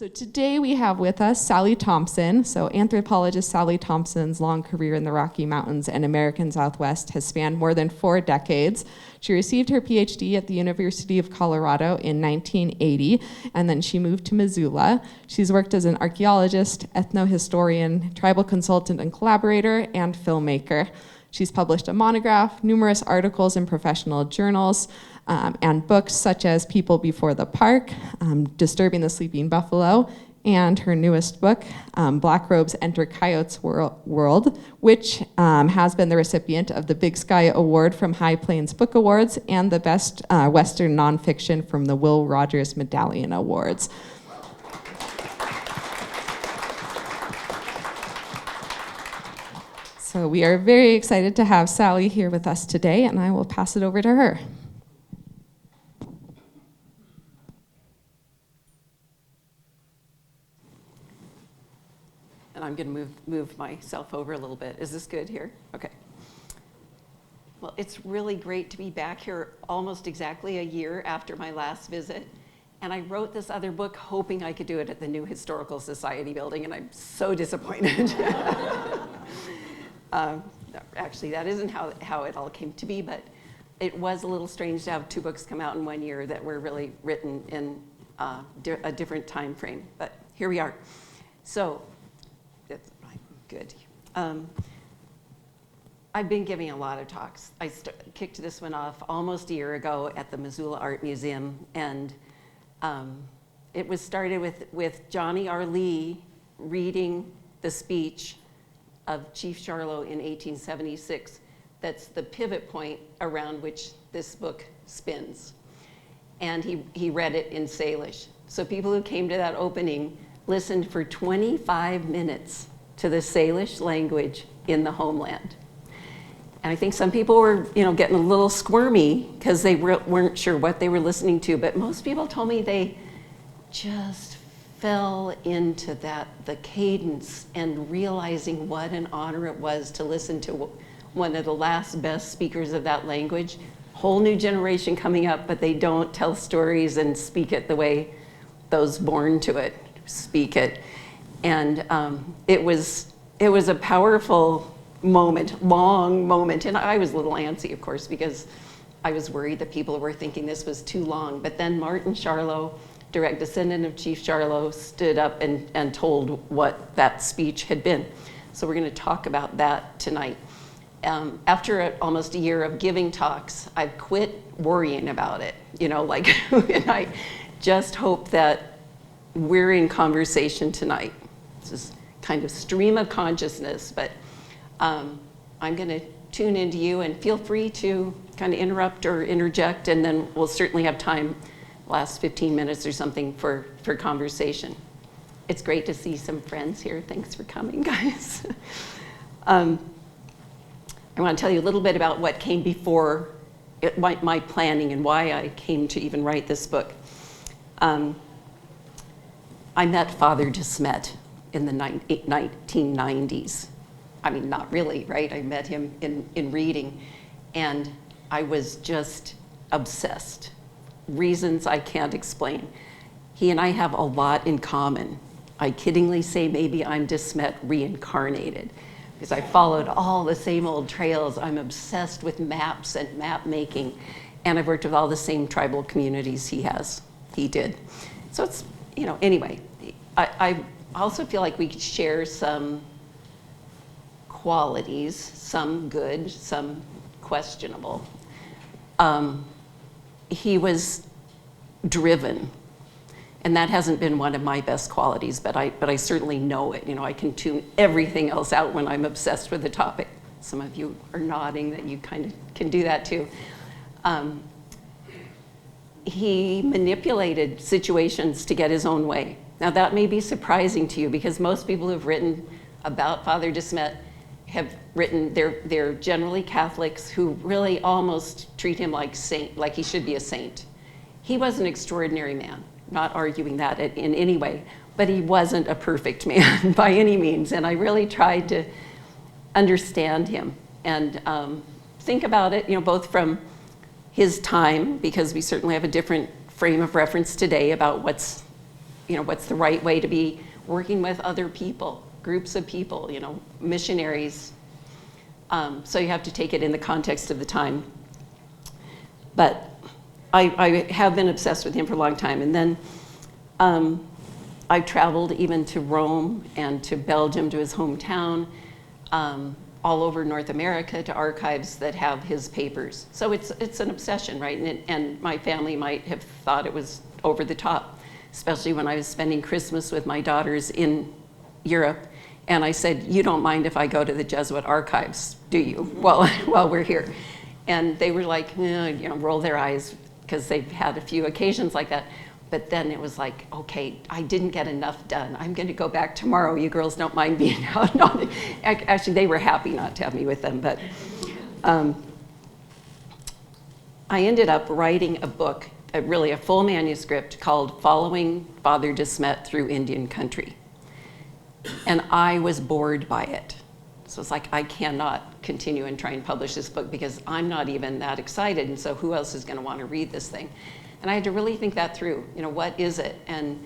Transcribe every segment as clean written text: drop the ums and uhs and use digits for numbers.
So today we have with us Sally Thompson. So anthropologist Sally Thompson's long career in the Rocky Mountains and American Southwest has spanned more than 4 decades. She received her PhD at the University of Colorado in 1980, and then she moved to Missoula. She's worked as an archaeologist, ethnohistorian, tribal consultant and collaborator, and filmmaker. She's published a monograph, numerous articles in professional journals, and books such as People Before the Park, Disturbing the Sleeping Buffalo, and her newest book, Black Robes Enter Coyotes World, which has been the recipient of the Big Sky Award from High Plains Book Awards and the Best Western Nonfiction from the Will Rogers Medallion Awards. So we are very excited to have Sally here with us today, and I will pass it over to her. And I'm going to move myself over a little bit. Is this good here? Okay. Well, it's really great to be back here almost exactly a year after my last visit. And I wrote this other book hoping I could do it at the new Historical Society building, and I'm so disappointed. Actually, that isn't how it all came to be, but it was a little strange to have 2 books come out in 1 year that were really written in a different time frame. But here we are. So, that's good. I've been giving a lot of talks. I kicked this one off almost a year ago at the Missoula Art Museum, and it was started with Johnny R. Lee reading the speech of Chief Charlo in 1876. That's the pivot point around which this book spins. And he read it in Salish. So people who came to that opening listened for 25 minutes to the Salish language in the homeland. And I think some people were, getting a little squirmy because they weren't sure what they were listening to, but most people told me they just fell into the cadence and realizing what an honor it was to listen to one of the last best speakers of that language. Whole new generation coming up, but they don't tell stories and speak it the way those born to it speak it. And it was a powerful moment, long moment. And I was a little antsy, of course, because I was worried that people were thinking this was too long. But then Martin Charlo, direct descendant of Chief Charlo, stood up and told what that speech had been. So we're going to talk about that tonight. After almost a year of giving talks, I've quit worrying about it. And I just hope that we're in conversation tonight. This is kind of stream of consciousness, but I'm going to tune into you, and feel free to kind of interrupt or interject, and then we'll certainly have time, last 15 minutes or something, for conversation. It's great to see some friends here. Thanks for coming, guys. I want to tell you a little bit about what came before my planning and why I came to even write this book. I met Father De Smet in the 1990s. I mean, not really, right? I met him in reading, and I was just obsessed. Reasons I can't explain. He and I have a lot in common. I kiddingly say maybe I'm De Smet reincarnated, because I followed all the same old trails. I'm obsessed with maps and map making, and I've worked with all the same tribal communities he did. So it's, anyway, I also feel like we share some qualities, some good, some questionable. He was driven, and that hasn't been one of my best qualities, but I certainly know it. I can tune everything else out when I'm obsessed with a topic. Some of you are nodding that you kind of can do that too. He manipulated situations to get his own way. Now that may be surprising to you, because most people who've written about Father De Smet have written, they're generally Catholics who really almost treat him like he should be a saint. He was an extraordinary man, not arguing that in any way, but he wasn't a perfect man by any means. And I really tried to understand him and think about it, both from his time, because we certainly have a different frame of reference today about what's what's the right way to be working with other people, groups of people, missionaries. So you have to take it in the context of the time. But I have been obsessed with him for a long time. And then I traveled even to Rome and to Belgium, to his hometown, all over North America, to archives that have his papers. So it's an obsession, right? And my family might have thought it was over the top, especially when I was spending Christmas with my daughters in Europe. And I said, you don't mind if I go to the Jesuit archives, do you? While we're here. And they were like, roll their eyes, because they've had a few occasions like that. But then it was like, okay, I didn't get enough done. I'm going to go back tomorrow. You girls don't mind being out. No, actually, they were happy not to have me with them. But I ended up writing a book, really a full manuscript, called Following Father De Smet Through Indian Country. And I was bored by it. So it's like, I cannot continue and try and publish this book because I'm not even that excited. And so who else is going to want to read this thing? And I had to really think that through. What is it? And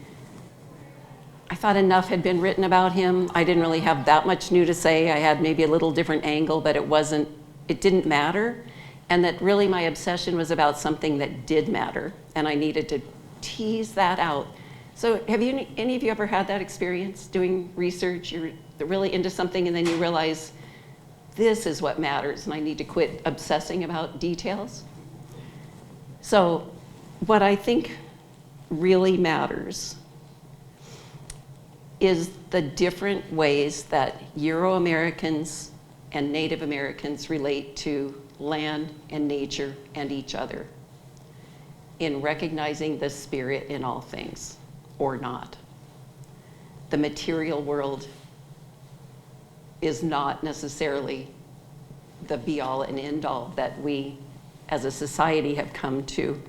I thought enough had been written about him. I didn't really have that much new to say. I had maybe a little different angle, but it didn't matter. And that really my obsession was about something that did matter. And I needed to tease that out. So have any of you ever had that experience doing research? You're really into something and then you realize this is what matters and I need to quit obsessing about details? So what I think really matters is the different ways that Euro-Americans and Native Americans relate to land and nature and each other in recognizing the spirit in all things, or not. The material world is not necessarily the be-all and end-all that we as a society have come to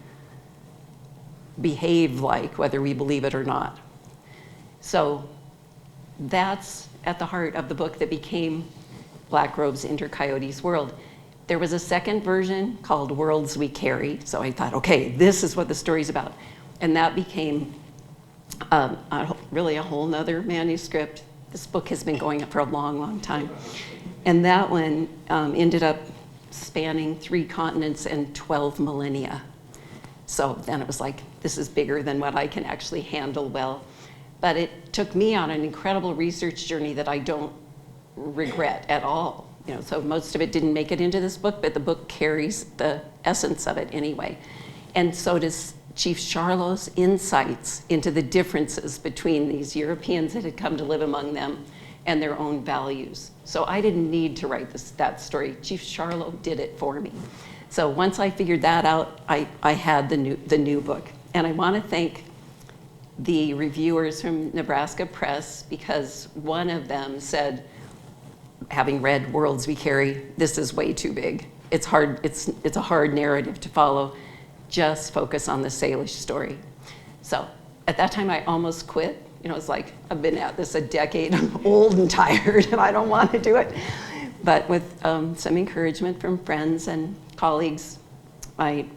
behave like, whether we believe it or not. So that's at the heart of the book that became Black Robe's Inter-Coyotes World. There was a second version called Worlds We Carry, so I thought, okay, this is what the story's about. And that became really a whole nother manuscript. This book has been going up for a long, long time. And that one ended up spanning 3 continents and 12 millennia. So then it was like, this is bigger than what I can actually handle well. But it took me on an incredible research journey that I don't regret at all. So most of it didn't make it into this book, but the book carries the essence of it anyway. And so does Chief Charlo's insights into the differences between these Europeans that had come to live among them and their own values. So I didn't need to write that story. Chief Charlo did it for me. So once I figured that out, I had the new book. And I want to thank the reviewers from Nebraska Press, because one of them said, having read Worlds We Carry, this is way too big. It's hard. It's a hard narrative to follow. Just focus on the Salish story. So at that time, I almost quit. It's like, I've been at this a decade. I'm old and tired, and I don't want to do it. But with some encouragement from friends and colleagues, I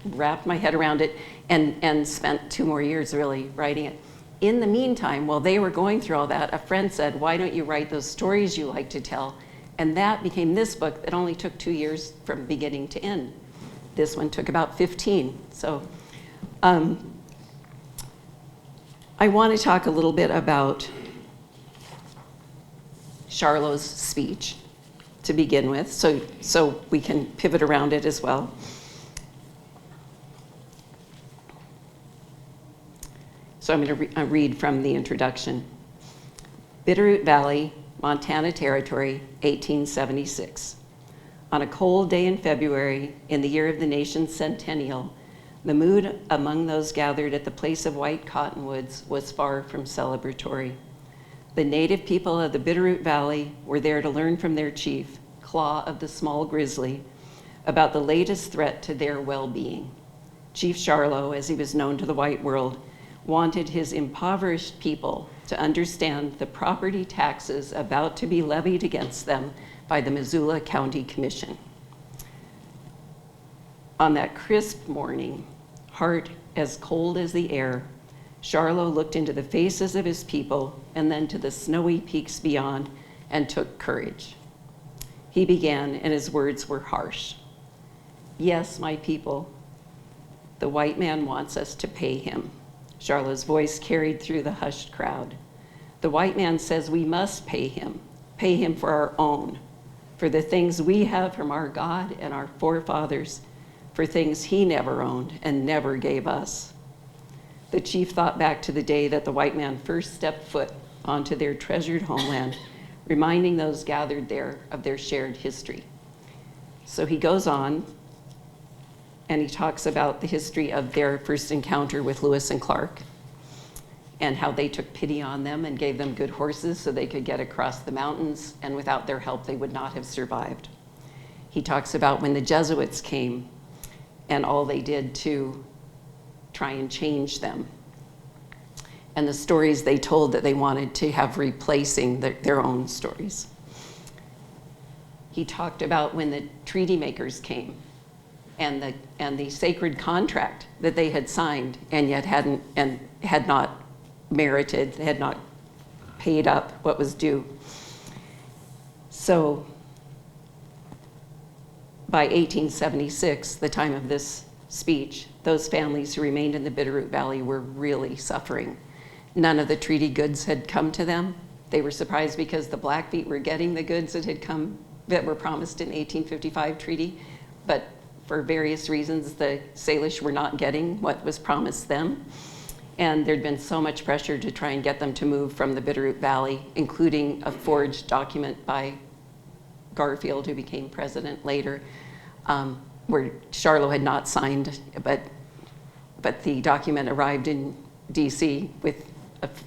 wrapped my head around it and spent 2 more years really writing it. In the meantime, while they were going through all that, a friend said, why don't you write those stories you like to tell? And that became this book that only took 2 years from beginning to end. This one took about 15. So I want to talk a little bit about Charlo's speech to begin with, so we can pivot around it as well. So I'm going to read from the introduction. Bitterroot Valley, Montana Territory, 1876. On a cold day in February, in the year of the nation's centennial, the mood among those gathered at the place of White Cottonwoods was far from celebratory. The native people of the Bitterroot Valley were there to learn from their chief, Claw of the Small Grizzly, about the latest threat to their well-being. Chief Charlo, as he was known to the white world, wanted his impoverished people to understand the property taxes about to be levied against them by the Missoula County Commission. On that crisp morning, heart as cold as the air, Charlo looked into the faces of his people and then to the snowy peaks beyond and took courage. He began, and his words were harsh. Yes, my people, the white man wants us to pay him. Charlo's voice carried through the hushed crowd. The white man says we must pay him for our own, for the things we have from our God and our forefathers, for things he never owned and never gave us. The chief thought back to the day that the white man first stepped foot onto their treasured homeland, reminding those gathered there of their shared history. So he goes on, and he talks about the history of their first encounter with Lewis and Clark, and how they took pity on them and gave them good horses so they could get across the mountains, and without their help, they would not have survived. He talks about when the Jesuits came and all they did to try and change them, and the stories they told that they wanted to have replacing their own stories. He talked about when the treaty makers came and the sacred contract that they had signed and yet had not merited, had not paid up what was due. So by 1876, the time of this speech, those families who remained in the Bitterroot Valley were really suffering. None of the treaty goods had come to them. They were surprised because the Blackfeet were getting the goods that were promised in the 1855 treaty, but for various reasons, the Salish were not getting what was promised them. And there'd been so much pressure to try and get them to move from the Bitterroot Valley, including a forged document by Garfield, who became president later, where Charlo had not signed, but the document arrived in DC with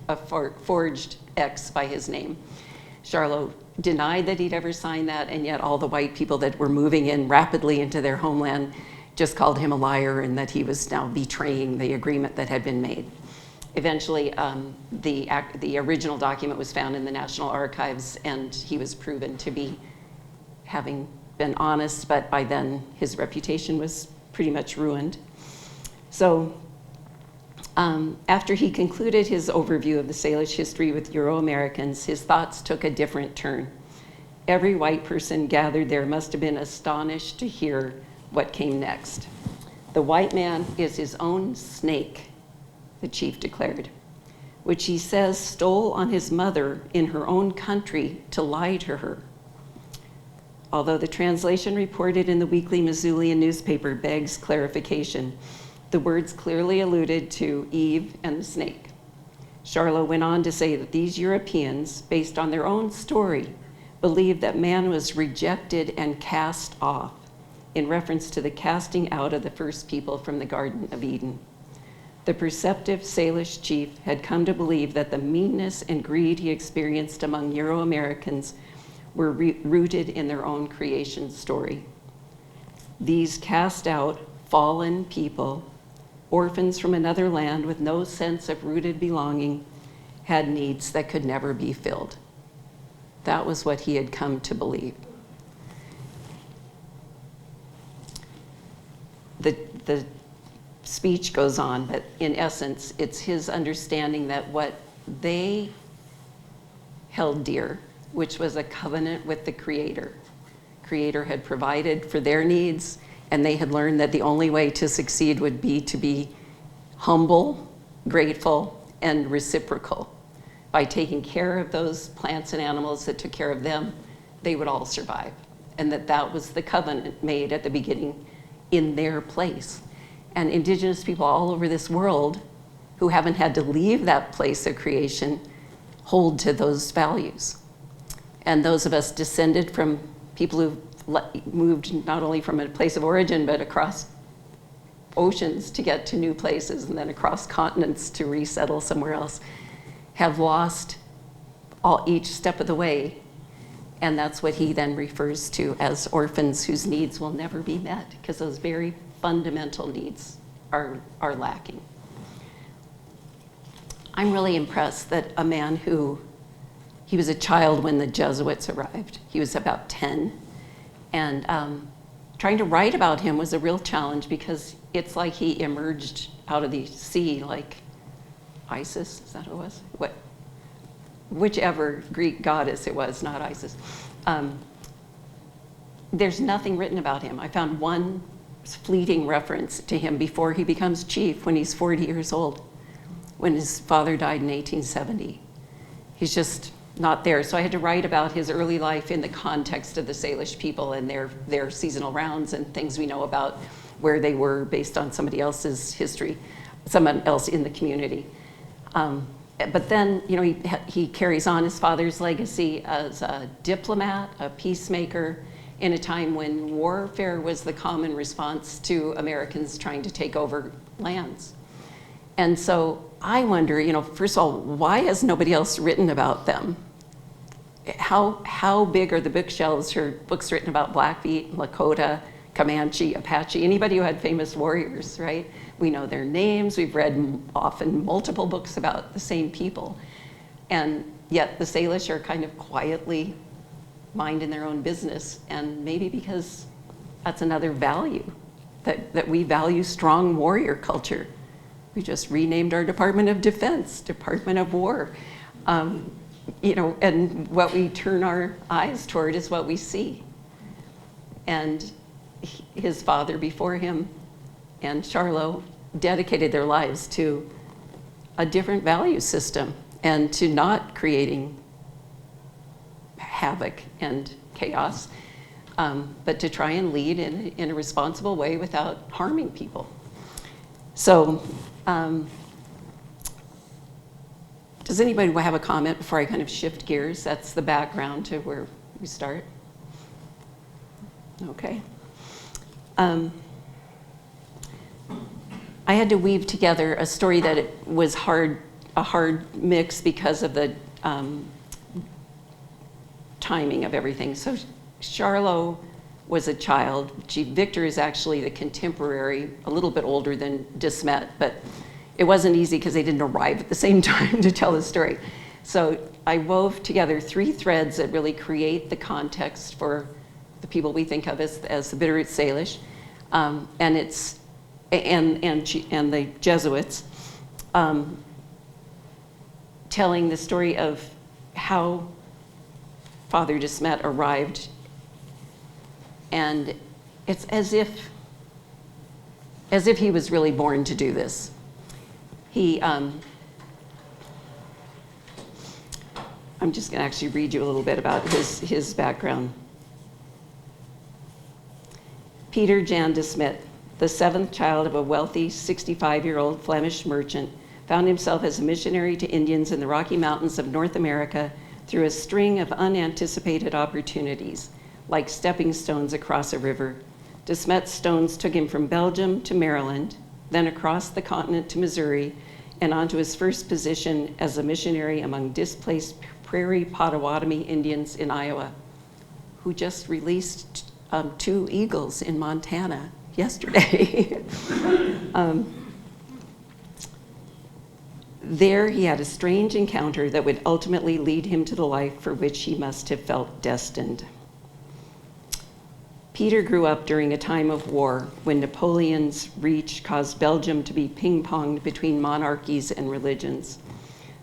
a forged X by his name. Charlo denied that he'd ever signed that, and yet all the white people that were moving in rapidly into their homeland just called him a liar and that he was now betraying the agreement that had been made. Eventually, the original document was found in the National Archives, and he was proven to be having been honest, but by then his reputation was pretty much ruined. So after he concluded his overview of the Salish history with Euro-Americans, his thoughts took a different turn. Every white person gathered there must have been astonished to hear what came next. The white man is his own snake, the chief declared, which he says stole on his mother in her own country to lie to her. Although the translation reported in the weekly Missoulian newspaper begs clarification, the words clearly alluded to Eve and the snake. Charlo went on to say that these Europeans, based on their own story, believed that man was rejected and cast off, in reference to the casting out of the first people from the Garden of Eden. The perceptive Salish chief had come to believe that the meanness and greed he experienced among Euro-Americans were rooted in their own creation story. These cast out, fallen people, orphans from another land with no sense of rooted belonging, had needs that could never be filled. That was what he had come to believe. The speech goes on, but in essence, it's his understanding that what they held dear, which was a covenant with the Creator. Creator had provided for their needs, and they had learned that the only way to succeed would be to be humble, grateful, and reciprocal. By taking care of those plants and animals that took care of them, they would all survive. And that was the covenant made at the beginning in their place. And indigenous people all over this world who haven't had to leave that place of creation hold to those values. And those of us descended from people who've moved not only from a place of origin, but across oceans to get to new places and then across continents to resettle somewhere else, have lost each step of the way. And that's what he then refers to as orphans whose needs will never be met, because those very fundamental needs are lacking. I'm really impressed that a man he was a child when the Jesuits arrived. He was about 10. And trying to write about him was a real challenge, because it's like he emerged out of the sea like Isis, is that who it was? Whichever Greek goddess it was, not Isis. There's nothing written about him. I found one fleeting reference to him before he becomes chief when he's 40 years old, when his father died in 1870. He's just not there. So I had to write about his early life in the context of the Salish people and their seasonal rounds and things we know about where they were based on somebody else's history, someone else in the community. But then, you know, he carries on his father's legacy as a diplomat, a peacemaker, in a time when warfare was the common response to Americans trying to take over lands. And so I wonder, you know, first of all, why has nobody else written about them? How big are the bookshelves for books written about Blackfeet, Lakota, Comanche, Apache, anybody who had famous warriors, right? We know their names, we've read often multiple books about the same people. And yet the Salish are kind of quietly minding their own business, and maybe because that's another value, that we value strong warrior culture. We just renamed our Department of Defense, Department of War. You know, and what we turn our eyes toward is what we see. And his father before him and Charlo dedicated their lives to a different value system and to not creating havoc and chaos, but to try and lead in a responsible way without harming people. So, does anybody have a comment before I kind of shift gears? That's the background to where we start. Okay. I had to weave together a story that it was a hard mix because of the timing of everything. So Charlo was a child. Victor is actually the contemporary, a little bit older than De Smet, but it wasn't easy because they didn't arrive at the same time to tell the story. So I wove together 3 threads that really create the context for the people we think of as the Bitterroot Salish, and the Jesuits, telling the story of how Father De Smet arrived, and it's as if he was really born to do this. I'm just going to actually read you a little bit about his background. Pierre-Jean De Smet, the 7th child of a wealthy 65-year-old Flemish merchant, found himself as a missionary to Indians in the Rocky Mountains of North America through a string of unanticipated opportunities, like stepping stones across a river. De Smet's stones took him from Belgium to Maryland, then across the continent to Missouri, and onto his first position as a missionary among displaced Prairie Potawatomi Indians in Iowa, who just released 2 eagles in Montana yesterday. There he had a strange encounter that would ultimately lead him to the life for which he must have felt destined. Peter grew up during a time of war when Napoleon's reach caused Belgium to be ping-ponged between monarchies and religions.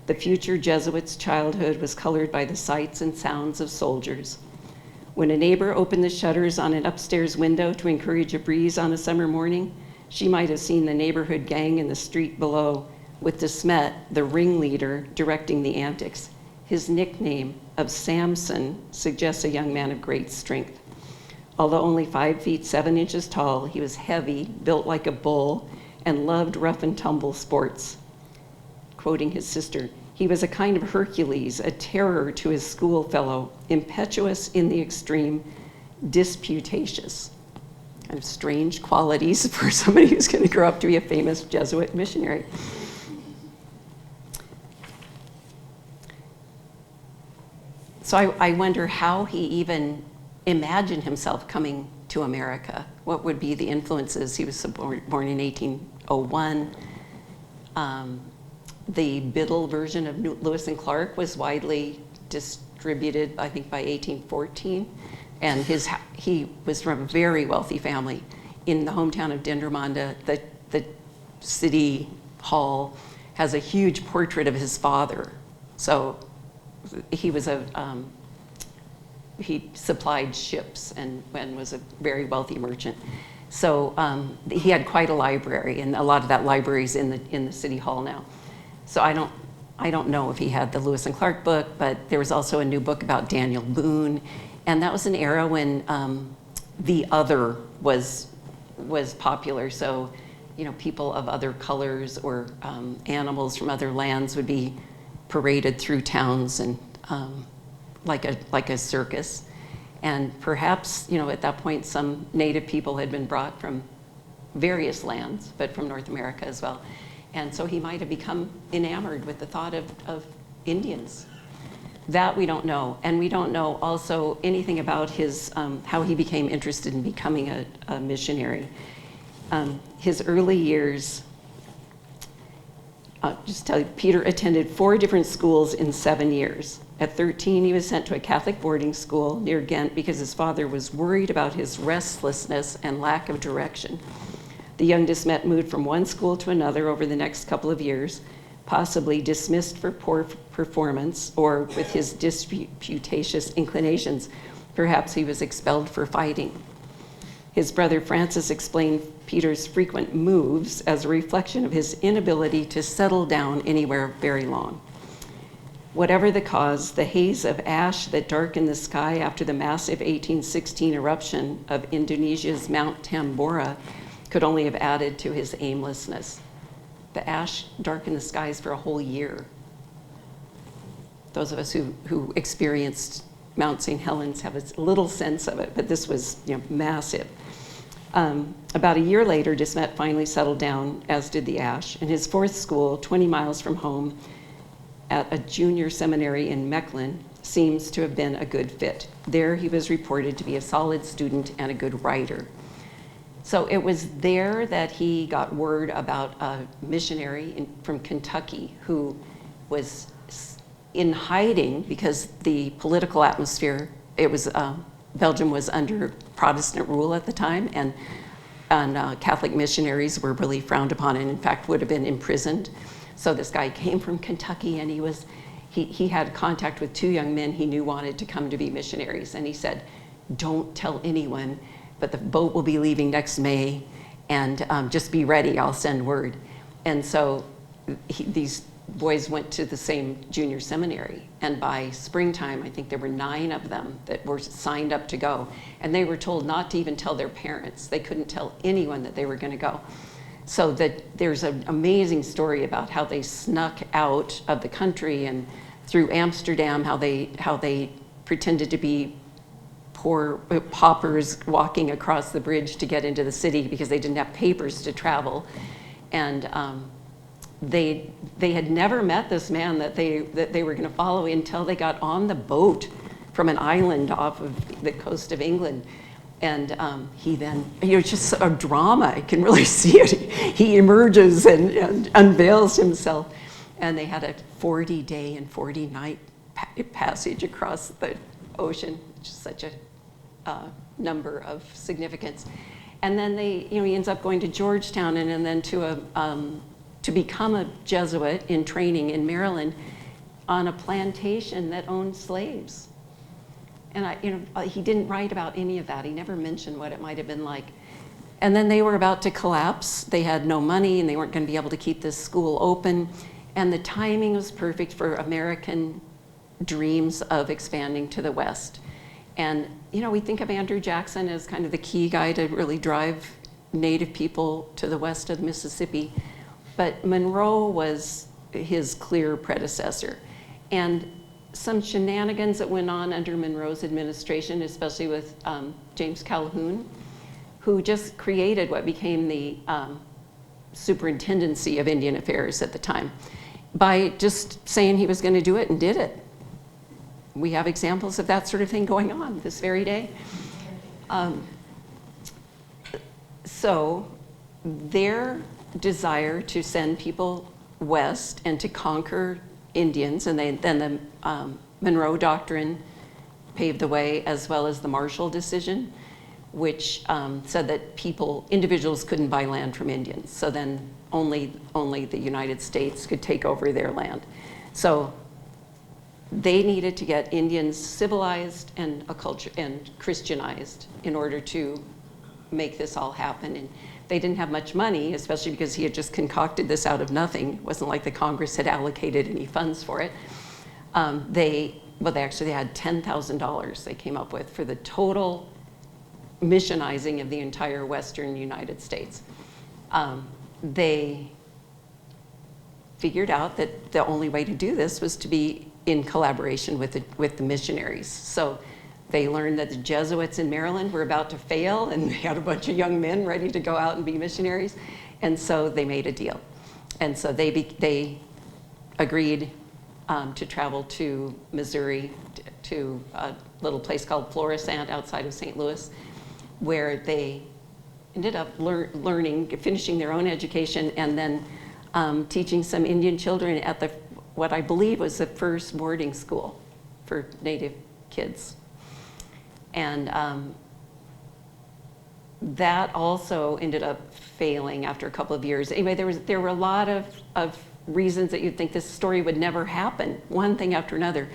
The future Jesuit's childhood was colored by the sights and sounds of soldiers. When a neighbor opened the shutters on an upstairs window to encourage a breeze on a summer morning, she might have seen the neighborhood gang in the street below, with De Smet, the ringleader, directing the antics. His nickname of Samson suggests a young man of great strength. Although only 5 feet 7 inches tall, he was heavy, built like a bull, and loved rough and tumble sports. Quoting his sister, he was a kind of Hercules, a terror to his schoolfellow, impetuous in the extreme, disputatious. Kind of strange qualities for somebody who's going to grow up to be a famous Jesuit missionary. So I wonder how he even imagined himself coming to America. What would be the influences? He was born in 1801. The Biddle version of Lewis and Clark was widely distributed, I think, by 1814. And he was from a very wealthy family in the hometown of Dendermonde. The city hall has a huge portrait of his father. So he was he supplied ships and was a very wealthy merchant. So he had quite a library, and a lot of that library is in the city hall now. So I don't know if he had the Lewis and Clark book, but there was also a new book about Daniel Boone, and that was an era when the other was popular. So, you know, people of other colors or animals from other lands would be paraded through towns and like a circus. And perhaps, you know, at that point, some native people had been brought from various lands, but from North America as well. And so he might have become enamored with the thought of Indians. That we don't know. And we don't know also anything about his, how he became interested in becoming a missionary. His early years, just tell you, Peter attended 4 different schools in 7 years. At 13, he was sent to a Catholic boarding school near Ghent because his father was worried about his restlessness and lack of direction. The young De Smet moved from one school to another over the next couple of years, possibly dismissed for poor performance or with his disputatious inclinations. Perhaps he was expelled for fighting. His brother Francis explained Peter's frequent moves as a reflection of his inability to settle down anywhere very long. Whatever the cause, the haze of ash that darkened the sky after the massive 1816 eruption of Indonesia's Mount Tambora could only have added to his aimlessness. The ash darkened the skies for a whole year. Those of us who experienced Mount St. Helens have a little sense of it, but this was, you know, massive. About a year later, De Smet finally settled down, as did the ash. In his 4th school, 20 miles from home, at a junior seminary in Mechlin, seems to have been a good fit. There he was reported to be a solid student and a good writer. So it was there that he got word about a missionary from Kentucky who was in hiding because the political atmosphere, Belgium was under Protestant rule at the time, and Catholic missionaries were really frowned upon and in fact would have been imprisoned. So this guy came from Kentucky, and he had contact with 2 young men he knew wanted to come to be missionaries. And he said, don't tell anyone, but the boat will be leaving next May, and just be ready, I'll send word. And so these boys went to the same junior seminary, and by springtime, I think there were 9 of them that were signed up to go. And they were told not to even tell their parents. They couldn't tell anyone that they were gonna go. So that there's an amazing story about how they snuck out of the country and through Amsterdam, how they pretended to be poor paupers walking across the bridge to get into the city because they didn't have papers to travel. And they had never met this man that they were going to follow until they got on the boat from an island off of the coast of England. And he then, it's just a drama, I can really see it. He emerges and unveils himself. And they had a 40-day and 40-night passage across the ocean, which is such a number of significance. And then he ends up going to Georgetown and then to become a Jesuit in training in Maryland on a plantation that owned slaves. And he didn't write about any of that. He never mentioned what it might have been like. And then they were about to collapse. They had no money, and they weren't going to be able to keep this school open. And the timing was perfect for American dreams of expanding to the West. And we think of Andrew Jackson as kind of the key guy to really drive Native people to the west of the Mississippi. But Monroe was his clear predecessor. And some shenanigans that went on under Monroe's administration, especially with James Calhoun, who just created what became the Superintendency of Indian Affairs at the time, by just saying he was going to do it and did it. We have examples of that sort of thing going on this very day. So their desire to send people west and to conquer Indians, and then the Monroe Doctrine paved the way, as well as the Marshall Decision, which said that individuals couldn't buy land from Indians. So then only the United States could take over their land. So they needed to get Indians civilized and Christianized in order to make this all happen. And they didn't have much money, especially because he had just concocted this out of nothing. It wasn't like the Congress had allocated any funds for it. They had $10,000 they came up with for the total missionizing of the entire Western United States. They figured out that the only way to do this was to be in collaboration with the missionaries. So they learned that the Jesuits in Maryland were about to fail, and they had a bunch of young men ready to go out and be missionaries. And so they made a deal. And so they agreed to travel to Missouri, to a little place called Florissant outside of St. Louis, where they ended up finishing their own education, and then teaching some Indian children at what I believe was the first boarding school for Native kids. And that also ended up failing after a couple of years. Anyway, there were a lot of reasons that you'd think this story would never happen, one thing after another.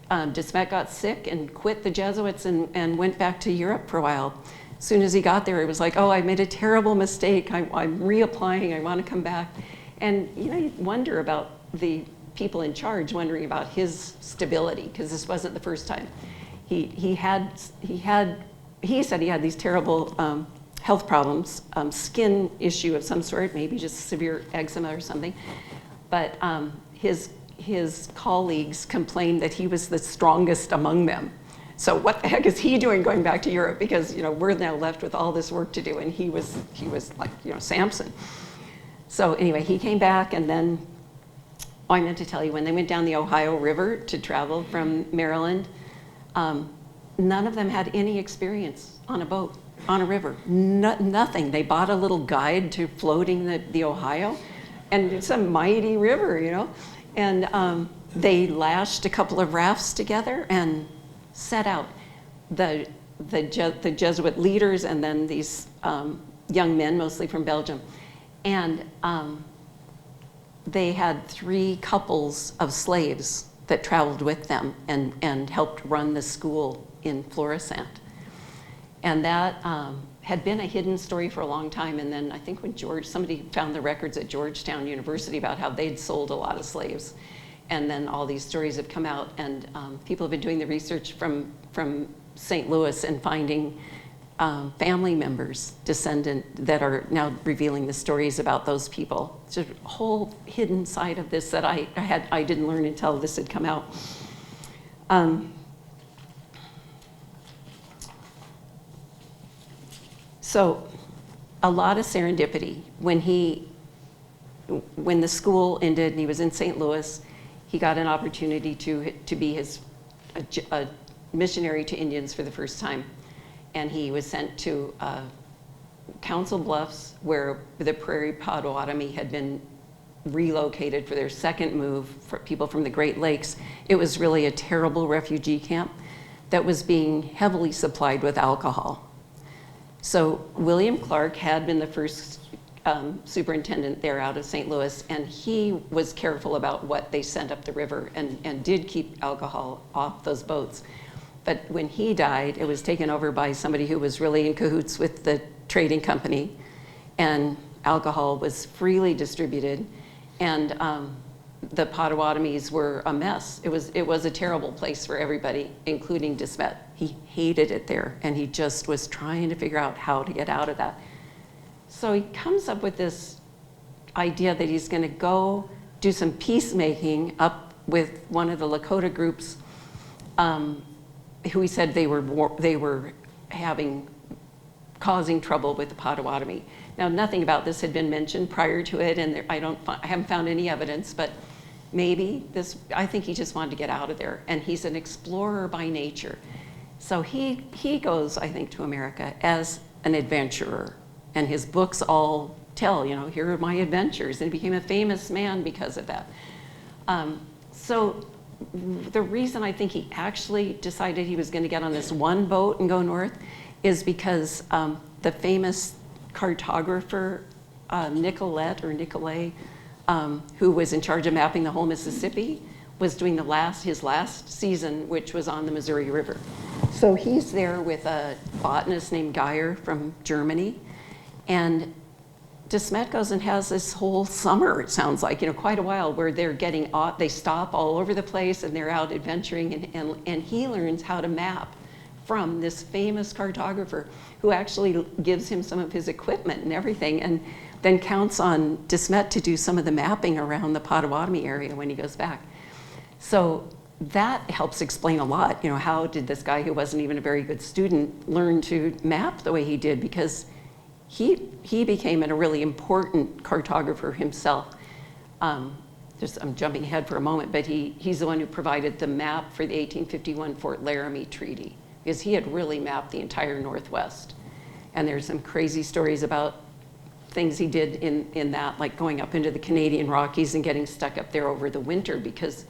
De Smet got sick and quit the Jesuits and went back to Europe for a while. As soon as he got there, it was like, oh, I made a terrible mistake. I'm reapplying. I want to come back. And you wonder about the people in charge, wondering about his stability, because this wasn't the first time. He said he had these terrible health problems, skin issue of some sort, maybe just severe eczema or something. But his colleagues complained that he was the strongest among them. So what the heck is he doing going back to Europe? Because we're now left with all this work to do, and he was like Samson. So anyway, he came back, and then I meant to tell you, when they went down the Ohio River to travel from Maryland, none of them had any experience on a boat, on a river, nothing. They bought a little guide to floating the Ohio, and it's a mighty river, And they lashed a couple of rafts together and set out. The Jesuit leaders and then these young men, mostly from Belgium. And they had 3 couples of slaves that traveled with them and helped run the school in Florissant. And that had been a hidden story for a long time. And then I think when somebody found the records at Georgetown University about how they'd sold a lot of slaves. And then all these stories have come out, and people have been doing the research from St. Louis and finding family members, descendant, that are now revealing the stories about those people. It's a whole hidden side of this that I didn't learn until this had come out. So a lot of serendipity. When the school ended and he was in St. Council he got an opportunity to be a missionary to Indians for the first time. And he was sent to Council Bluffs, where the Prairie Potawatomi had been relocated for their second move for people from the Great Lakes. It was really a terrible refugee camp that was being heavily supplied with alcohol. So William Clark had been the first superintendent there out of St. Louis, and he was careful about what they sent up the river and did keep alcohol off those boats. But when he died, it was taken over by somebody who was really in cahoots with the trading company, and alcohol was freely distributed, and the Potawatomis were a mess. It was a terrible place for everybody, including De Smet. He hated it there, and he just was trying to figure out how to get out of that. So he comes up with this idea that he's going to go do some peacemaking up with one of the Lakota groups, who he said they were causing trouble with the Potawatomi. Now, nothing about this had been mentioned prior to it, and I haven't found any evidence, but maybe I think he just wanted to get out of there, and he's an explorer by nature. So he goes, I think, to America as an adventurer, and his books all tell, here are my adventures, and he became a famous man because of that. So the reason I think he actually decided he was going to get on this one boat and go north is because the famous cartographer Nicolay, who was in charge of mapping the whole Mississippi, was doing his last season, which was on the Missouri River. So he's there with a botanist named Geyer from Germany, and De Smet goes and has this whole summer, it sounds like, quite a while, where they stop all over the place and they're out adventuring, and he learns how to map from this famous cartographer who actually gives him some of his equipment and everything, and then counts on De Smet to do some of the mapping around the Potawatomi area when he goes back. So that helps explain a lot. How did this guy who wasn't even a very good student learn to map the way he did? Because he became a really important cartographer himself. I'm jumping ahead for a moment, but he's the one who provided the map for the 1851 Fort Laramie Treaty, because he had really mapped the entire Northwest. And there's some crazy stories about things he did in that, like going up into the Canadian Rockies and getting stuck up there over the winter, because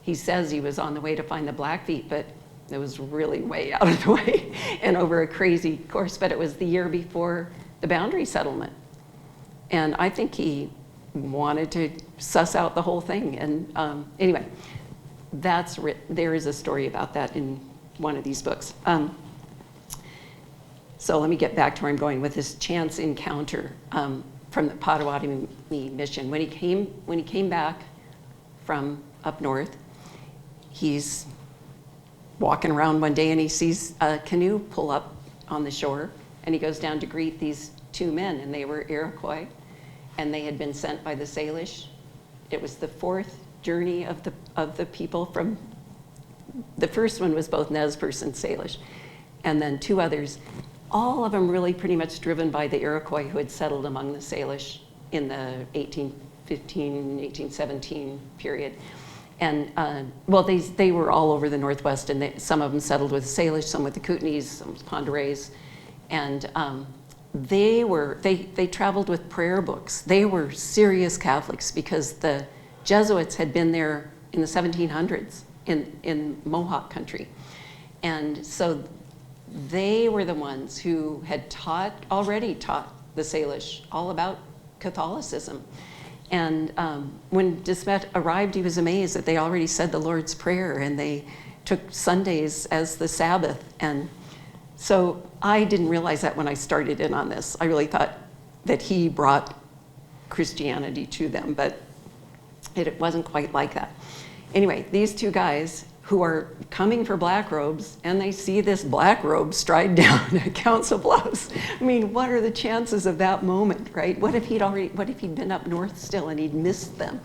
he says he was on the way to find the Blackfeet, but it was really way out of the way and over a crazy course. But it was the year before the boundary settlement. And I think he wanted to suss out the whole thing. And anyway, there is a story about that in one of these books. So let me get back to where I'm going with this chance encounter from the Potawatomi mission. When he came back from up north, he's walking around one day and he sees a canoe pull up on the shore, and he goes down to greet these two men, and they were Iroquois, and they had been sent by the Salish. It was the fourth journey of the people from, the first one was both Nez Perce and Salish, and then two others, all of them really pretty much driven by the Iroquois who had settled among the Salish in the 1815, 1817 period. And they were all over the Northwest, and some of them settled with the Salish, some with the Kootenays, some with Pend Oreilles, and they traveled with prayer books. They were serious Catholics because the Jesuits had been there in the 1700s in Mohawk country, and so they were the ones who had already taught the Salish all about Catholicism. And when De Smet arrived, he was amazed that they already said the Lord's Prayer, and they took Sundays as the Sabbath. And so I didn't realize that when I started in on this. I really thought that he brought Christianity to them, but it wasn't quite like that. Anyway, these two guys who are coming for Black Robes, and they see this Black Robe stride down at Council Bluffs. I mean, what are the chances of that moment, right? What if he'd been up north still and he'd missed them?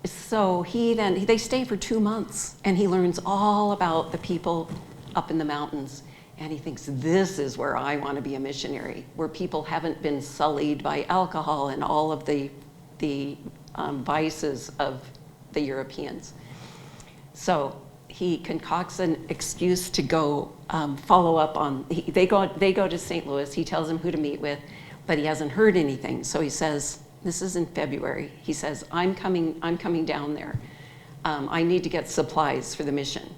So they stay for 2 months, and he learns all about the people up in the mountains, and he thinks, this is where I want to be a missionary, where people haven't been sullied by alcohol and all of the vices of the Europeans. So he concocts an excuse to go follow up on. They go to St. Louis. He tells them who to meet with, but he hasn't heard anything. So he says, "This is in February." He says, "I'm coming down there. I need to get supplies for the mission."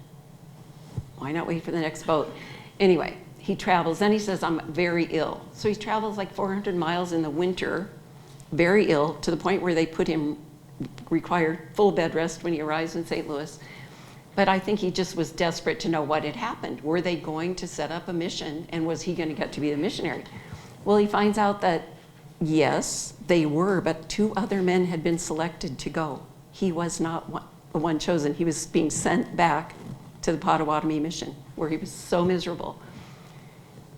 Why not wait for the next boat? Anyway, he travels. Then he says, "I'm very ill." So he travels like 400 miles in the winter, very ill, to the point where they required full bed rest when he arrives in St. Louis. But I think he just was desperate to know what had happened. Were they going to set up a mission, and was he going to get to be the missionary? Well, he finds out that, yes, they were, but 2 other men had been selected to go. He was not the one chosen. He was being sent back to the Potawatomi mission, where he was so miserable.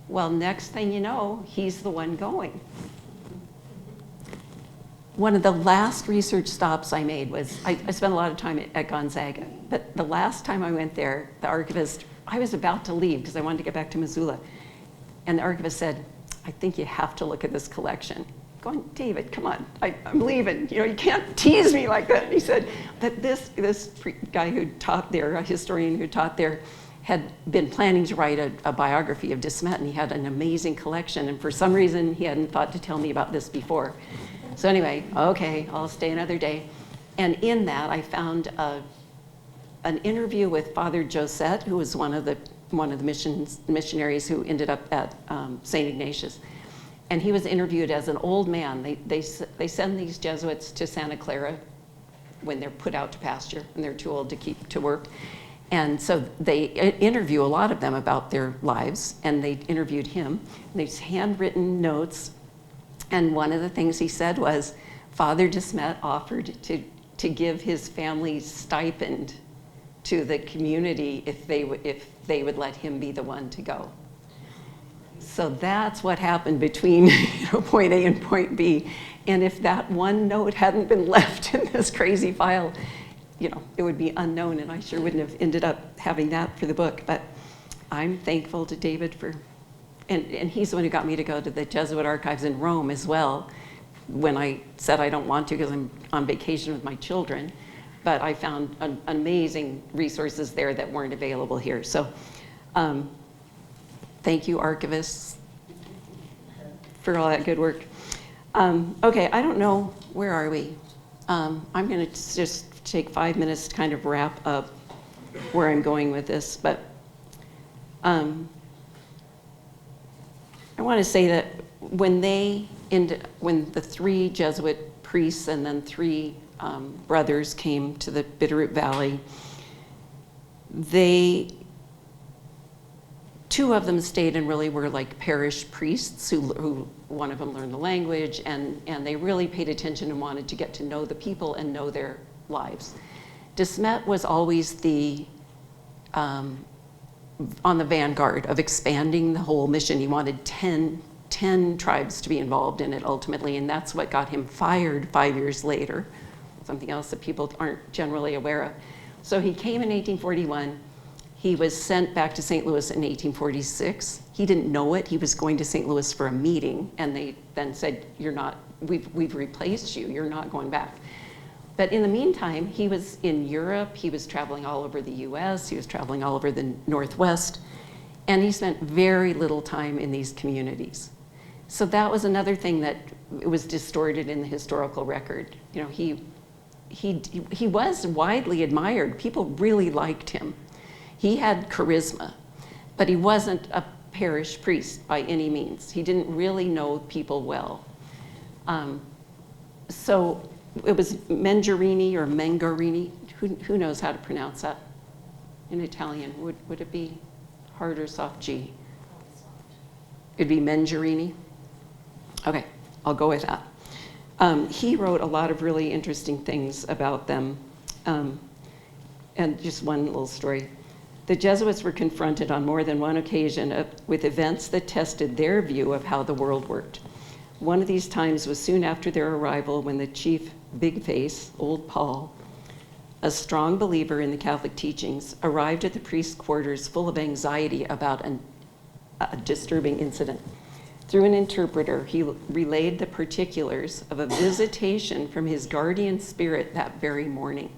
Well, next thing you know, he's the one going. One of the last research stops I made was, I spent a lot of time at Gonzaga, but the last time I went there, the archivist, I was about to leave because I wanted to get back to Missoula, and the archivist said, "I think you have to look at this collection." I'm going, "David, come on, I'm leaving. You can't tease me like that." And he said that this guy who taught there, a historian who taught there, had been planning to write a biography of De Smet, and he had an amazing collection, and for some reason he hadn't thought to tell me about this before. So anyway, okay, I'll stay another day. And in that, I found an interview with Father Josette, who was one of the one of the missionaries who ended up at St. Ignatius. And he was interviewed as an old man. They send these Jesuits to Santa Clara when they're put out to pasture and they're too old to work. And so they interview a lot of them about their lives, and they interviewed him. And these handwritten notes, and one of the things he said was, Father De Smet offered to give his family's stipend to the community if they would let him be the one to go. So that's what happened between point A and point B. And if that one note hadn't been left in this crazy file, it would be unknown, and I sure wouldn't have ended up having that for the book. But I'm thankful to David and he's the one who got me to go to the Jesuit archives in Rome as well, when I said I don't want to because I'm on vacation with my children. But I found amazing resources there that weren't available here. So thank you, archivists, for all that good work. Okay, I don't know, where are we? I'm gonna just take 5 minutes to kind of wrap up where I'm going with this, but I want to say that when the 3 Jesuit priests and then 3 brothers came to the Bitterroot Valley, 2 of them stayed and really were like parish priests who one of them learned the language, and they really paid attention and wanted to get to know the people and know their lives. De Smet was always on the vanguard of expanding the whole mission. He wanted 10 tribes to be involved in it ultimately, and that's what got him fired 5 years later, something else that people aren't generally aware of. So he came in 1841. He was sent back to St. Louis in 1846. He didn't know it. He was going to St. Louis for a meeting, and they then said, we've replaced you, you're not going back. But in the meantime, he was in Europe, he was traveling all over the US, he was traveling all over the Northwest, and he spent very little time in these communities. So that was another thing that was distorted in the historical record. He was widely admired. People really liked him. He had charisma, but he wasn't a parish priest by any means. He didn't really know people well. So it was Mengerini or Mengarini. Who knows how to pronounce that in Italian? Would it be hard or soft G? It'd be Mengerini? Okay, I'll go with that. He wrote a lot of really interesting things about them. And just one little story. The Jesuits were confronted on more than one occasion with events that tested their view of how the world worked. One of these times was soon after their arrival, when the chief Big Face, Old Paul, a strong believer in the Catholic teachings, arrived at the priest's quarters full of anxiety about a disturbing incident. Through an interpreter, he relayed the particulars of a visitation from his guardian spirit that very morning.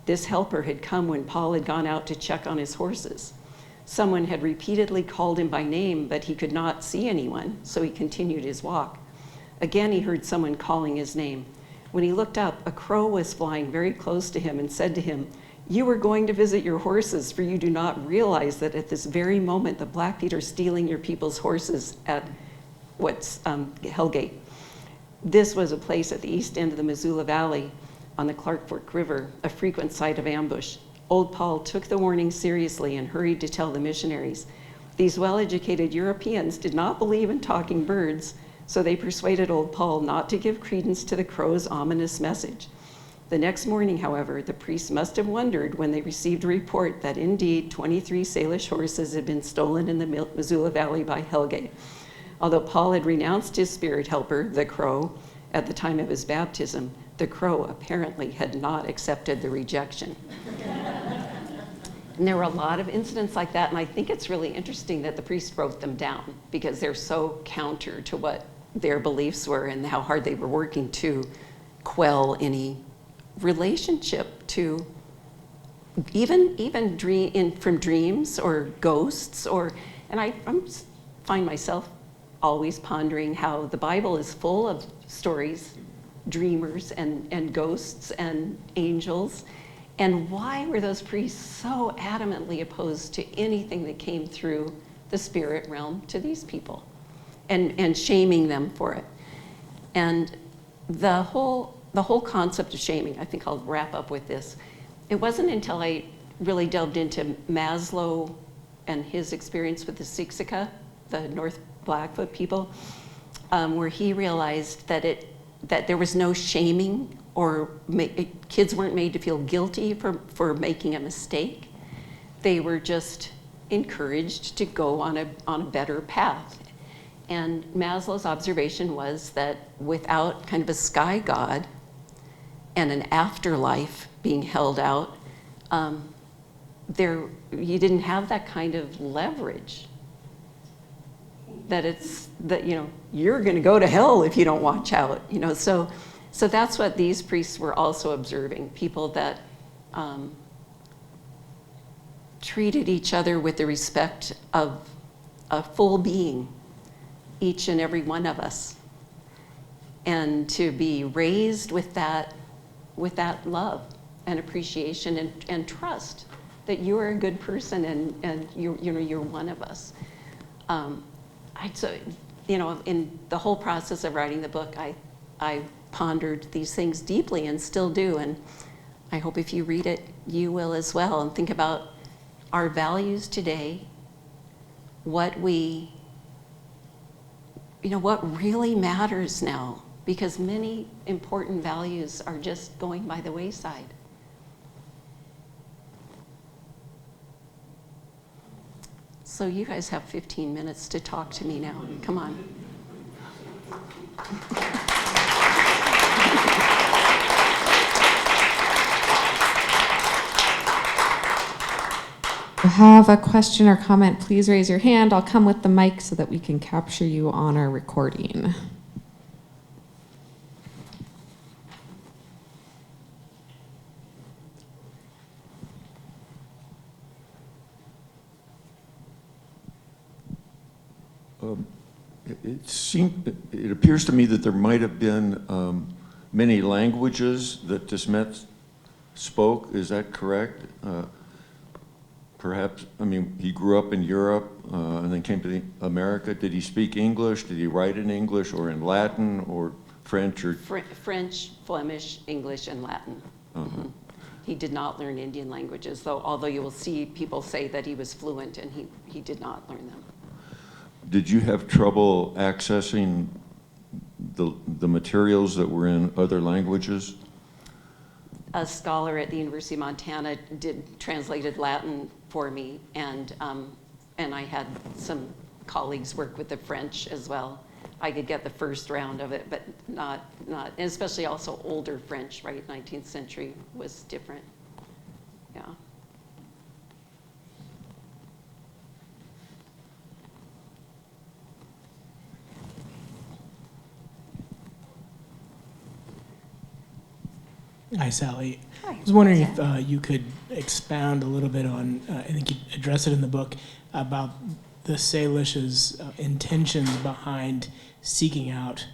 This helper had come when Paul had gone out to check on his horses. Someone had repeatedly called him by name, but he could not see anyone, so he continued his walk. Again, he heard someone calling his name. When he looked up, a crow was flying very close to him and said to him, "You are going to visit your horses, for you do not realize that at this very moment the Blackfeet are stealing your people's horses at Hellgate." This was a place at the east end of the Missoula Valley on the Clark Fork River, a frequent site of ambush. Old Paul took the warning seriously and hurried to tell the missionaries. These well-educated Europeans did not believe in talking birds, so they persuaded Old Paul not to give credence to the crow's ominous message. The next morning, however, the priests must have wondered when they received a report that indeed 23 Salish horses had been stolen in the Missoula Valley by Hellgate. Although Paul had renounced his spirit helper, the crow, at the time of his baptism, the crow apparently had not accepted the rejection. And there were a lot of incidents like that, and I think it's really interesting that the priest wrote them down because they're so counter to what their beliefs were and how hard they were working to quell any relationship to even from dreams or ghosts, and I find myself always pondering how the Bible is full of stories, dreamers and ghosts and angels, And why were those priests so adamantly opposed to anything that came through the spirit realm to these people, and shaming them for it? And the whole concept of shaming, I think I'll wrap up with this. It wasn't until I really delved into Maslow and his experience with the Siksika, the North Blackfoot people, where he realized that there was no shaming, or kids weren't made to feel guilty for making a mistake. They were just encouraged to go on a better path. And Maslow's observation was that without kind of a sky god and an afterlife being held out, you didn't have that kind of leverage. That you're going to go to hell if you don't watch out. So that's what these priests were also observing. People that treated each other with the respect of a full being, each and every one of us, and to be raised with that love and appreciation and trust that you are a good person and you're one of us. In the whole process of writing the book, I pondered these things deeply and still do, and I hope if you read it, you will as well, and think about our values today, what really matters now, because many important values are just going by the wayside. So you guys have 15 minutes to talk to me now. Come on. If you have a question or comment, please raise your hand. I'll come with the mic so that we can capture you on our recording. It appears to me that there might have been many languages that De Smet spoke. Is that correct? Perhaps, he grew up in Europe and then came to America. Did he speak English? Did he write in English or in Latin or French? Or French, Flemish, English, and Latin. Uh-huh. Mm-hmm. He did not learn Indian languages, although you will see people say that he was fluent, and he did not learn them. Did you have trouble accessing the materials that were in other languages? A scholar at the University of Montana translated Latin for me, and I had some colleagues work with the French as well. I could get the first round of it, but not, and especially also older French, right? 19th century was different. Yeah. Hi, Sally. Hi. I was wondering if you could expound a little bit on, I think you address it in the book, about the Salish's intentions behind seeking out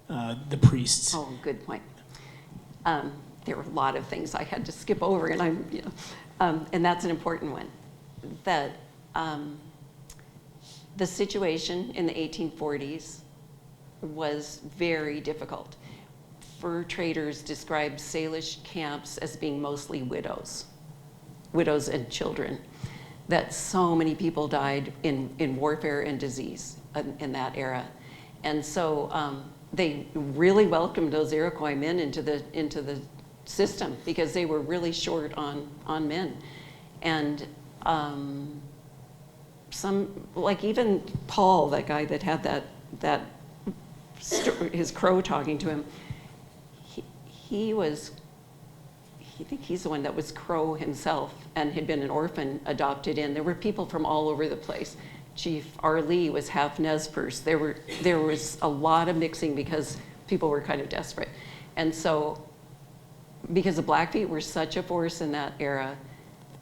the priests. Oh, good point. There were a lot of things I had to skip over, and and that's an important one. That the situation in the 1840s was very difficult. Fur traders described Salish camps as being mostly widows and children, that so many people died in warfare and disease in that era. And so they really welcomed those Iroquois men into the system, because they were really short on men. And even Paul, that guy that had his crow talking to him, I think he's the one that was Crow himself and had been an orphan adopted in. There were people from all over the place. Chief Charlo was half Nez Perce. There was a lot of mixing because people were kind of desperate. And so, because the Blackfeet were such a force in that era,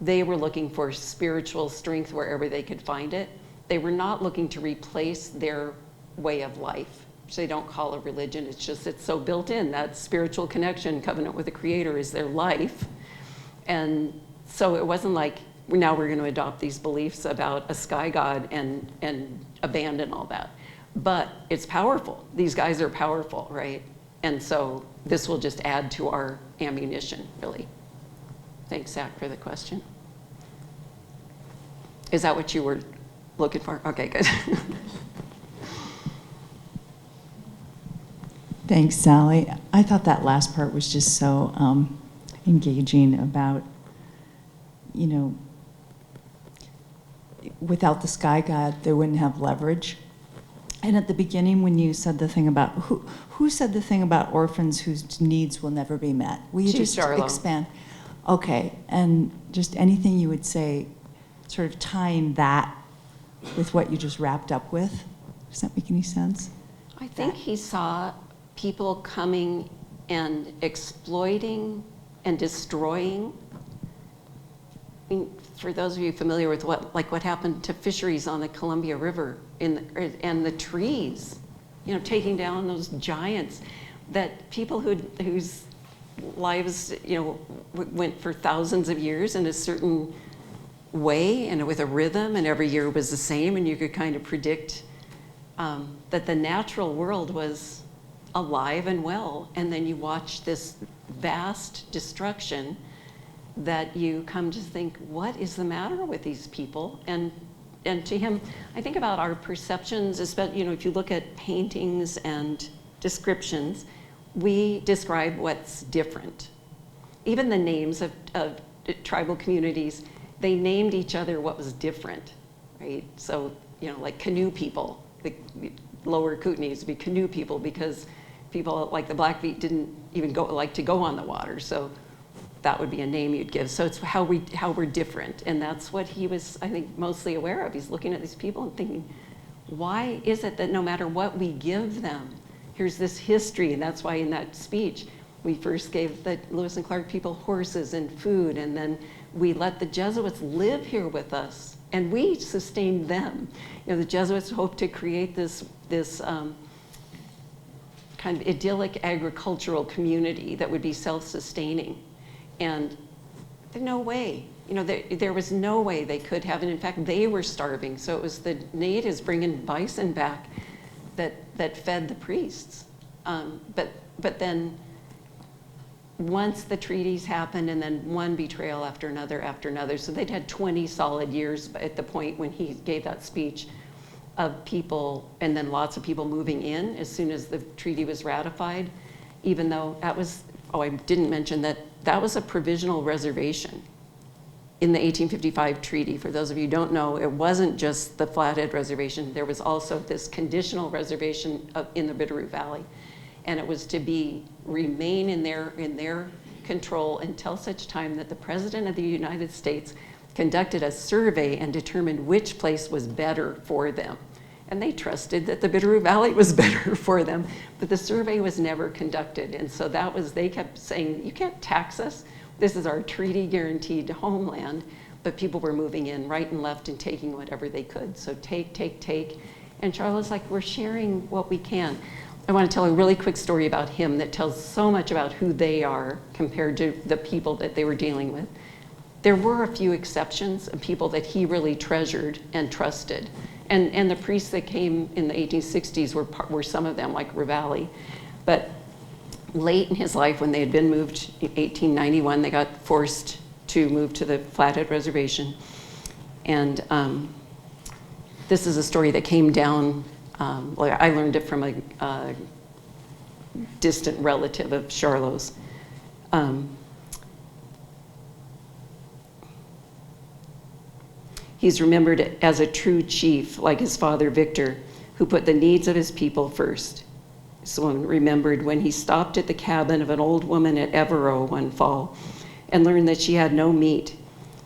they were looking for spiritual strength wherever they could find it. They were not looking to replace their way of life. So they don't call it religion, it's so built in, that spiritual connection, covenant with the Creator is their life. And so it wasn't like, now we're going to adopt these beliefs about a sky god and abandon all that. But it's powerful. These guys are powerful, right? And so this will just add to our ammunition, really. Thanks, Zach, for the question. Is that what you were looking for? Okay, good. Thanks, Sally. I thought that last part was just so engaging about, you know, without the sky god, they wouldn't have leverage. And at the beginning, when you said the thing about, who said the thing about orphans whose needs will never be met? Will you Chief just Charlo. expand? Okay, and just anything you would say, sort of tying that with what you just wrapped up with? Does that make any sense? I think he saw people coming and exploiting and destroying. I mean, for those of you familiar with what happened to fisheries on the Columbia River and the trees, you know, taking down those giants, that people whose lives, you know, went for thousands of years in a certain way and with a rhythm, and every year was the same, and you could kind of predict that the natural world was alive and well, and then you watch this vast destruction that you come to think, what is the matter with these people? And to him, I think about our perceptions, especially, you know, if you look at paintings and descriptions, we describe what's different. Even the names of tribal communities, they named each other what was different, right? So, you know, like canoe people, the lower Kootenays would be canoe people because people like the Blackfeet didn't even like to go on the water. So that would be a name you'd give. So it's how we're different. And that's what he was, I think, mostly aware of. He's looking at these people and thinking, why is it that no matter what we give them, here's this history? And that's why in that speech, we first gave the Lewis and Clark people horses and food, and then we let the Jesuits live here with us, and we sustained them. You know, the Jesuits hoped to create this kind of idyllic agricultural community that would be self-sustaining. And no way, you know, there was no way they could have, and in fact, they were starving. So it was the natives bringing bison back that fed the priests. But then once the treaties happened, and then one betrayal after another, so they'd had 20 solid years at the point when he gave that speech of people, and then lots of people moving in as soon as the treaty was ratified, even though that was, I didn't mention that was a provisional reservation in the 1855 treaty. For those of you who don't know, it wasn't just the Flathead Reservation. There was also this conditional reservation in the Bitterroot Valley, and it was to remain in their control until such time that the President of the United States conducted a survey and determined which place was better for them. And they trusted that the Bitterroot Valley was better for them, but the survey was never conducted. And so they kept saying, you can't tax us. This is our treaty guaranteed homeland. But people were moving in right and left and taking whatever they could. So take. And Charlo's like, we're sharing what we can. I want to tell a really quick story about him that tells so much about who they are compared to the people that they were dealing with. There were a few exceptions of people that he really treasured and trusted. And the priests that came in the 1860s were some of them, like Ravalli. But late in his life, when they had been moved in 1891, they got forced to move to the Flathead Reservation. And this is a story that came down, I learned it from a distant relative of Charlo's. He's remembered as a true chief, like his father Victor, who put the needs of his people first. Someone remembered when he stopped at the cabin of an old woman at Evero one fall and learned that she had no meat.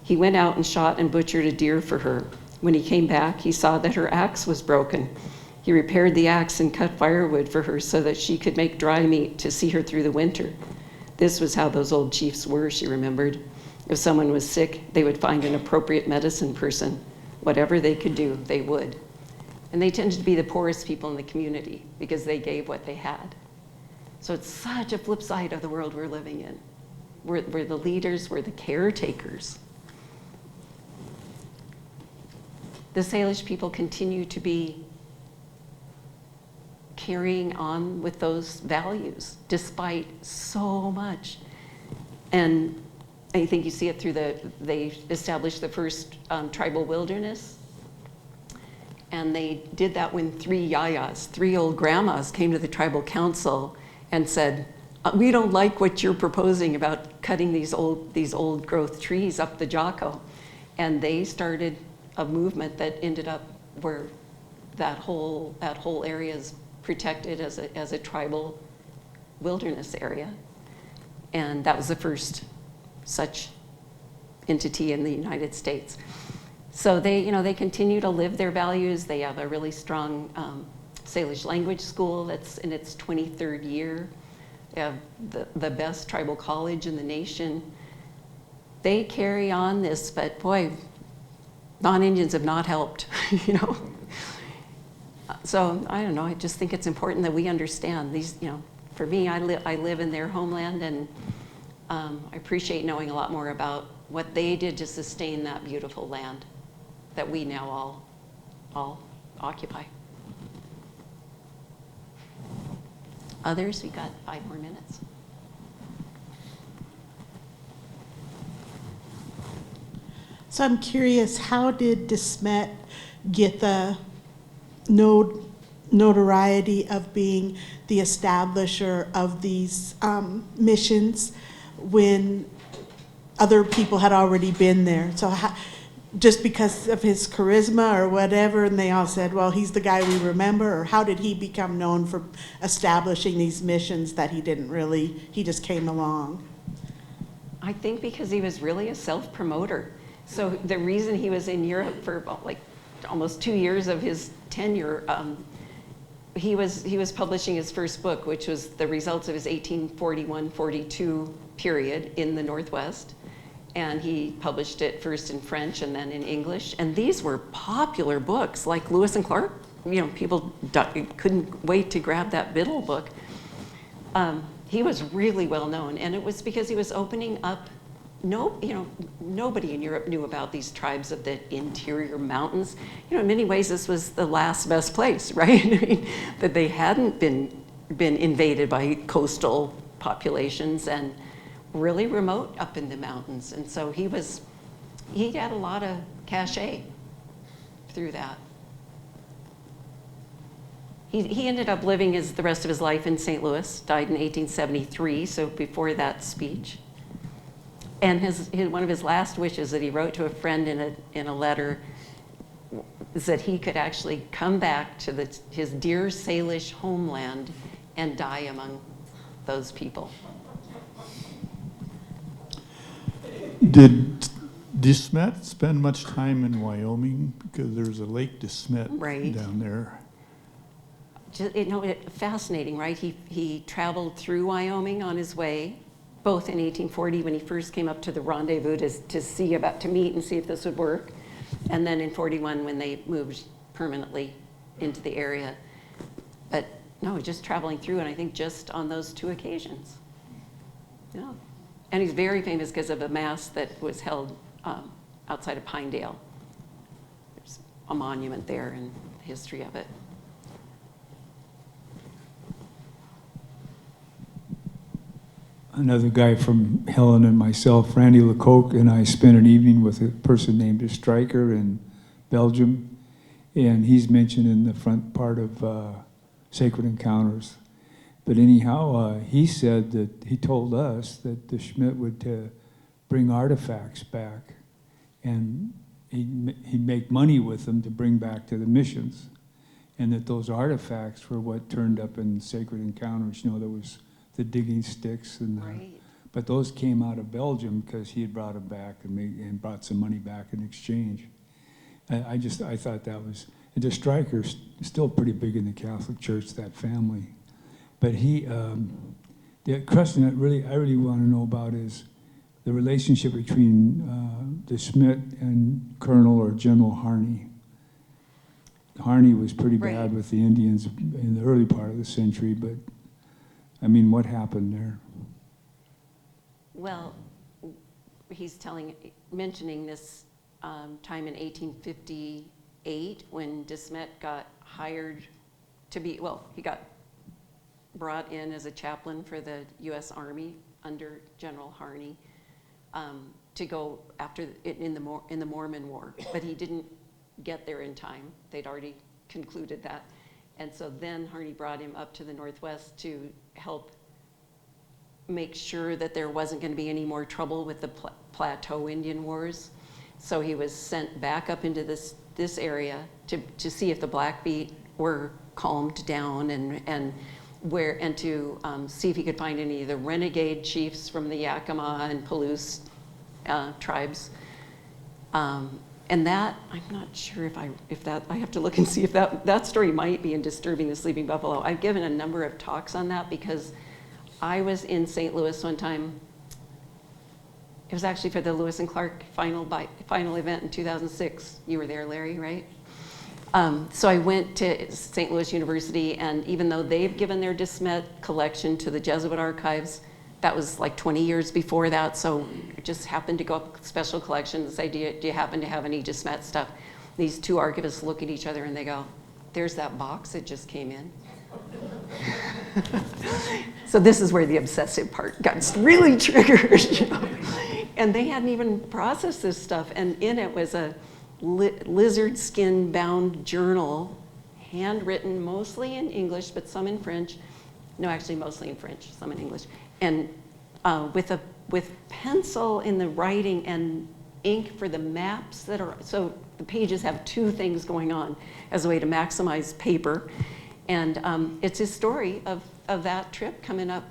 He went out and shot and butchered a deer for her. When he came back, he saw that her axe was broken. He repaired the axe and cut firewood for her so that she could make dry meat to see her through the winter. This was how those old chiefs were, she remembered. If someone was sick, they would find an appropriate medicine person. Whatever they could do, they would. And they tended to be the poorest people in the community because they gave what they had. So it's such a flip side of the world we're living in. were the leaders, were the caretakers. The Salish people continue to be carrying on with those values despite so much. And I think you see it through they established the first tribal wilderness. And they did that when 3 yayas, 3 old grandmas, came to the tribal council and said, we don't like what you're proposing about cutting these old growth trees up the Jocko. And they started a movement that ended up where that whole area is protected as a tribal wilderness area. And that was the first such entity in the United States. So they continue to live their values. They have a really strong Salish language school that's in its 23rd year. They have the best tribal college in the nation. They carry on this, but boy, non-Indians have not helped, you know. So I don't know, I just think it's important that we understand these, you know, for me, I live in their homeland, and I appreciate knowing a lot more about what they did to sustain that beautiful land that we now all occupy. Others, we got 5 more minutes. So I'm curious, how did De Smet get the notoriety of being the establisher of these missions when other people had already been there? So just because of his charisma or whatever, and they all said, well, he's the guy we remember, or how did he become known for establishing these missions that he just came along? I think because he was really a self-promoter. So the reason he was in Europe for about like almost 2 years of his tenure, he was publishing his first book, which was the results of his 1841-42 period in the Northwest. And he published it first in French and then in English. And these were popular books, like Lewis and Clark. You know, people couldn't wait to grab that Biddle book. He was really well known, and it was because he was opening up. Nobody in Europe knew about these tribes of the interior mountains. You know, in many ways, this was the last best place, right? I mean, that they hadn't been invaded by coastal populations and really remote up in the mountains. And so he had a lot of cachet through that. He ended up living the rest of his life in St. Louis, died in 1873, so before that speech. And one of his last wishes that he wrote to a friend in a letter is that he could actually come back to his dear Salish homeland and die among those people. Did De Smet spend much time in Wyoming? Because there's a Lake De Smet Right. down there. Fascinating, right? He traveled through Wyoming on his way, both in 1840 when he first came up to the rendezvous to meet and see if this would work, and then in 41 when they moved permanently into the area. But no, just traveling through, and I think just on those 2 occasions. Yeah. And he's very famous because of a mass that was held outside of Pinedale. There's a monument there and the history of it. Another guy from Helen and myself, Randy Lecoq, and I spent an evening with a person named Stryker in Belgium, and he's mentioned in the front part of Sacred Encounters. But anyhow, he said that he told us that De Smet would bring artifacts back, and he'd make money with them to bring back to the missions, and that those artifacts were what turned up in Sacred Encounters. You know, there was the digging sticks, and Right. but those came out of Belgium because he had brought them back and brought some money back in exchange. I thought that was, and the Stryker's still pretty big in the Catholic Church, that family. But the question that I really want to know about is the relationship between De Smet and Colonel or General Harney. Harney was pretty Right. bad with the Indians in the early part of the century, but I mean, what happened there? Well, he's mentioning this time in 1858 when De Smet got hired to be, well, he got brought in as a chaplain for the U.S. Army under General Harney to go after in the Mormon War, but he didn't get there in time. They'd already concluded that, and so then Harney brought him up to the Northwest to help make sure that there wasn't going to be any more trouble with the Plateau Indian Wars. So he was sent back up into this area to see if the Blackfeet were calmed down and to see if he could find any of the renegade chiefs from the Yakima and Palouse tribes. And that, I'm not sure if that, I have to look and see if that story might be in Disturbing the Sleeping Buffalo. I've given a number of talks on that because I was in St. Louis one time. It was actually for the Lewis and Clark final event in 2006. You were there, Larry, right? So I went to St. Louis University, and even though they've given their De Smet collection to the Jesuit archives, that was like 20 years before that, so it just happened to go up special collections and say, do you happen to have any De Smet stuff? These two archivists look at each other and they go, there's that box that just came in. So this is where the obsessive part got really triggered, you know? And they hadn't even processed this stuff, and in it was a lizard skin bound journal, handwritten mostly in English, but some in French. No, actually mostly in French, some in English. And with pencil in the writing and ink for the maps that are, so the pages have two things going on as a way to maximize paper. And it's his story of that trip coming up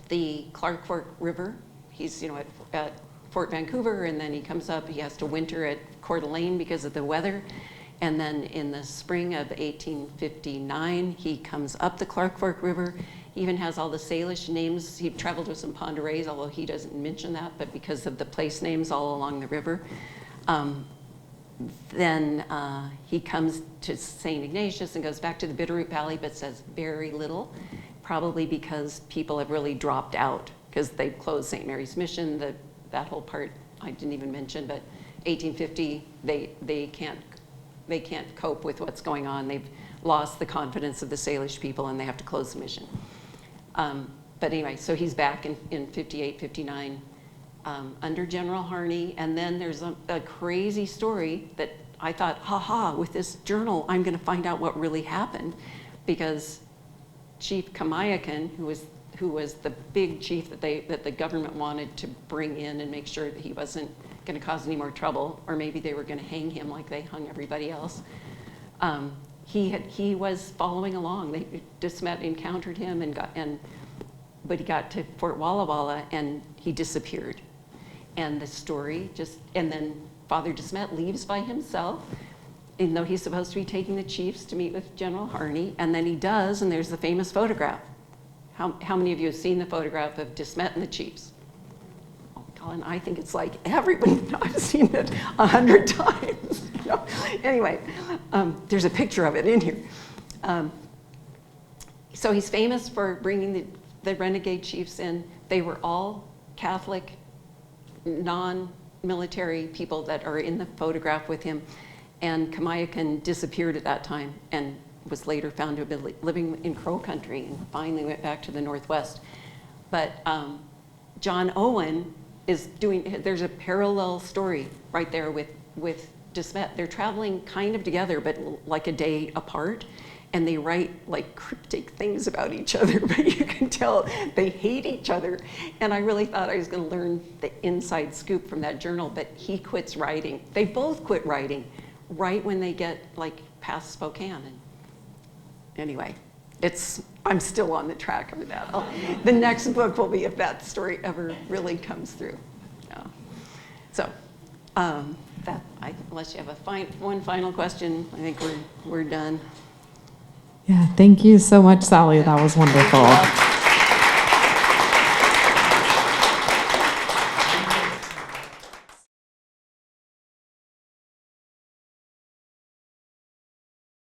the Clark Fork River. He's, you know, at Fort Vancouver, and then he comes up, he has to winter at Coeur d'Alene because of the weather. And then in the spring of 1859, he comes up the Clark Fork River. He even has all the Salish names. He traveled with some Pondereys, although he doesn't mention that, but because of the place names all along the river. Then he comes to St. Ignatius and goes back to the Bitterroot Valley, but says very little, probably because people have really dropped out because they've closed St. Mary's Mission, that whole part I didn't even mention, but 1850, they can't cope with what's going on. They've lost the confidence of the Salish people and they have to close the mission. But anyway, so he's back in 58, 59 under General Harney. And then there's a crazy story that I thought, with this journal, I'm gonna find out what really happened, because Chief Kamayakan, who was the big chief that the government wanted to bring in and make sure that he wasn't going to cause any more trouble, or maybe they were going to hang him like they hung everybody else. He was following along. De Smet encountered him but he got to Fort Walla Walla and he disappeared. And the story and then Father De Smet leaves by himself, even though he's supposed to be taking the chiefs to meet with General Harney, and then he does, and there's the famous photograph. How many of you have seen the photograph of De Smet and the chiefs? Oh, Colin, I think it's like everybody. I've seen it 100 times. No. Anyway, there's a picture of it in here. So he's famous for bringing the renegade chiefs in. They were all Catholic, non-military people that are in the photograph with him. And Kamayakan disappeared at that time and was later found to have been living in Crow country and finally went back to the Northwest. But John Owen is there's a parallel story right there with De Smet. They're traveling kind of together, but like a day apart. And they write like cryptic things about each other, but you can tell they hate each other. And I really thought I was gonna learn the inside scoop from that journal, but he quits writing. They both quit writing right when they get like past Spokane. And anyway, I'm still on the track of that. The next book will be if that story ever really comes through. So unless you have one final question, I think we're done. Yeah, thank you so much, Sally. That was wonderful.